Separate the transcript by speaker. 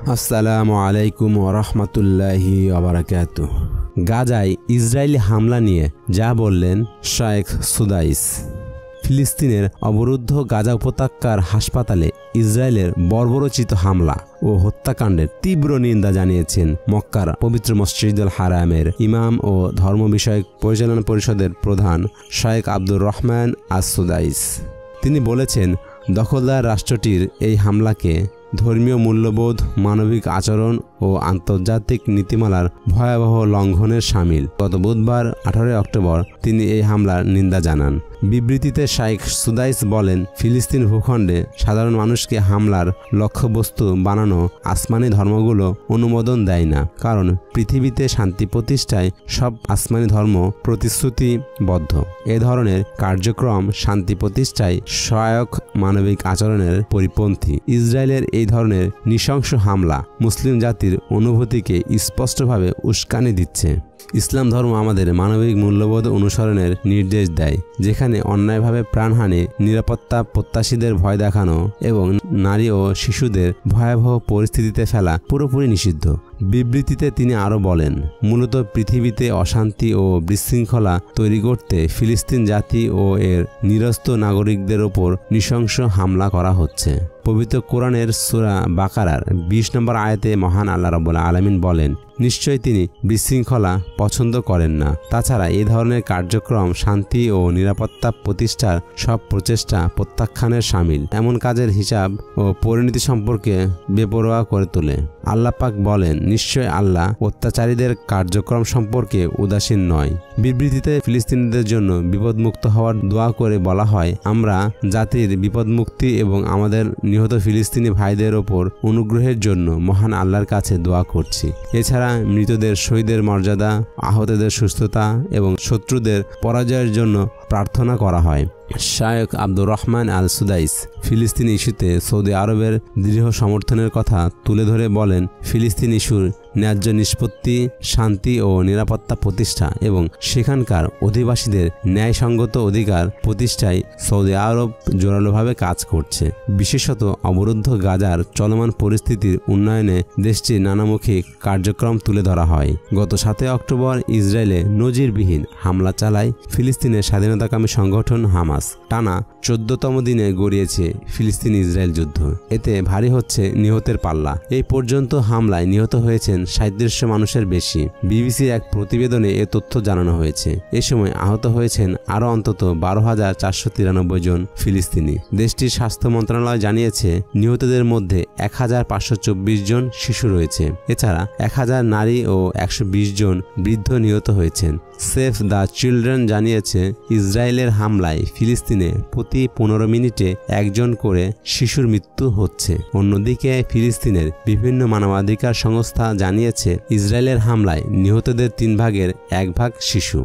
Speaker 1: আসসালামু আলাইকুম ওয়া রাহমাতুল্লাহি ওয়া বারাকাতুহু। গাজায় ইসরায়েলি হামলা নিয়ে যা বললেন শায়েখ সুদাইস। ফিলিস্তিনের অবরুদ্ধ গাজা উপত্যকার হাসপাতালে ইসরায়েলের বর্বরোচিত হামলা ও হত্যাকাণ্ডের তীব্র নিন্দা জানিয়েছেন মক্কার পবিত্র মসজিদুল হারামের ইমাম ও ধর্ম বিষয়ক পরিচালনা পরিষদের প্রধান শায়েখ আব্দুর রহমান আস সুদাইস। তিনি বলেছেন, দখলদার রাষ্ট্রটির এই হামলাকে ধর্মীয় মূল্যবোধ, মানবিক আচরণ ও আন্তর্জাতিক নীতিমালার ভয়াবহ লঙ্ঘনের শামিল। গত বুধবার 18 অক্টোবর তিনি এই হামলার নিন্দা জানান। বিবৃতিতে শাইখ সুদাইস বলেন, ফিলিস্তিন ভূখণ্ডে সাধারণ মানুষকে হামলার লক্ষ্যবস্তু বানানো আসমানি ধর্মগুলো অনুমোদন দেয় না, কারণ পৃথিবীতে শান্তি প্রতিষ্ঠায় সব আসমানি ধর্ম প্রতিশ্রুতিবদ্ধ। এ ধরনের কার্যক্রম শান্তি প্রতিষ্ঠায় সহায়ক মানবিক আচরণের পরিপন্থী। ইসরায়েলের এই ধরনের নৃশংস হামলা মুসলিম জাতির অনুভূতিকে স্পষ্টভাবে উস্কানি দিচ্ছে। ইসলাম ধর্ম আমাদের মানবিক মূল্যবোধ অনুসরণের নির্দেশ দেয়, যেখানে অন্যায়ভাবে প্রাণহানি, নিরাপত্তা প্রত্যাশীদের ভয় দেখানো এবং নারী ও শিশুদের ভয়াবহ পরিস্থিতিতে ফেলা পুরোপুরি নিষিদ্ধ। বিবৃতিতে তিনি আরও বলেন, মূলত পৃথিবীতে অশান্তি ও বিশৃঙ্খলা তৈরি করতে ফিলিস্তিন জাতি ও এর নিরস্ত্র নাগরিকদের ওপর নৃশংস হামলা করা হচ্ছে। পবিত্র কোরআনের সূরা বাকারার 20 নম্বর আয়াতে মহান আল্লাহ রাব্বুল আলামিন বলেন, নিশ্চয়ই তিনি বিশৃঙ্খলা পছন্দ করেন না। তাছাড়া এই ধরনের কার্যক্রম শান্তি ও নিরাপত্তা প্রতিষ্ঠার সব প্রচেষ্টা প্রত্যাখ্যানের শামিল। এমন কাজের হিসাব ও পরিণতি সম্পর্কে বেপরোয়া করে তোলে। আল্লাহ পাক বলেন, নিশ্চয় আল্লাহ অত্যাচারীদের কার্যক্রম সম্পর্কে উদাসীন নয়। বিবৃতিতে ফিলিস্তিনিদের জন্য বিপদমুক্ত হওয়ার দোয়া করে বলা হয়, আমরা জাতির বিপদমুক্তি এবং আমাদের নিহত ফিলিস্তিনি ভাইদের ওপর অনুগ্রহের জন্য মহান আল্লাহর কাছে দোয়া করছি। এছাড়া মৃতদের শহীদের মর্যাদা, আহতদের সুস্থতা এবং শত্রুদের পরাজয়ের জন্য প্রার্থনা করা হয়। শায়েখ আব্দুর রহমান আল সুদাইস ফিলিস্তিন ইস্যুতে সৌদি আরবের দৃঢ় সমর্থনের কথা তুলে ধরে বলেন, ফিলিস্তিন ইস্যুর ন্যায্য নিষ্পত্তি, শান্তি ও নিরাপত্তা প্রতিষ্ঠা এবং সেখানকার অধিবাসীদের ন্যায়সঙ্গত অধিকার প্রতিষ্ঠায় সৌদি আরব জোরালোভাবে কাজ করছে। বিশেষত অবরুদ্ধ গাজার চলমান পরিস্থিতির উন্নয়নে দেশটির নানামুখী কার্যক্রম তুলে ধরা হয়। গত 7 অক্টোবর ইসরায়েলে নজিরবিহীন হামলা চালায় ফিলিস্তিনের স্বাধীনতাকামী সংগঠন হামাস। টানা 14তম দিনে গড়িয়েছে ফিলিস্তিন ইসরায়েল যুদ্ধ। এতে ভারী হচ্ছে নিহতের পাল্লা। এই পর্যন্ত হামলায় নিহত হয়েছেন 3700 মানুষের বেশি। বিবিসির এক প্রতিবেদনে এ তথ্য জানানো হয়েছে। এ সময় আহত হয়েছেন আরও অন্তত 12,493 জন ফিলিস্তিনি। দেশটির স্বাস্থ্য মন্ত্রণালয় জানিয়েছে, নিহতদের মধ্যে 1524 জন শিশু রয়েছে। এছাড়া 1000 নারী ও 120 জন বৃদ্ধ নিহত হয়েছেন। সেভ দ্য চিলড্রেন জানিয়েছে, ইসরায়েলের হামলায় ফিলিস্তিনে প্রতি 15 মিনিটে একজন করে শিশুর মৃত্যু হচ্ছে। অন্যদিকে ফিলিস্তিনের বিভিন্ন মানবাধিকার সংস্থা জানিয়েছে, ইসরায়েলের হামলায় নিহতদের 3 ভাগের 1 ভাগ শিশু।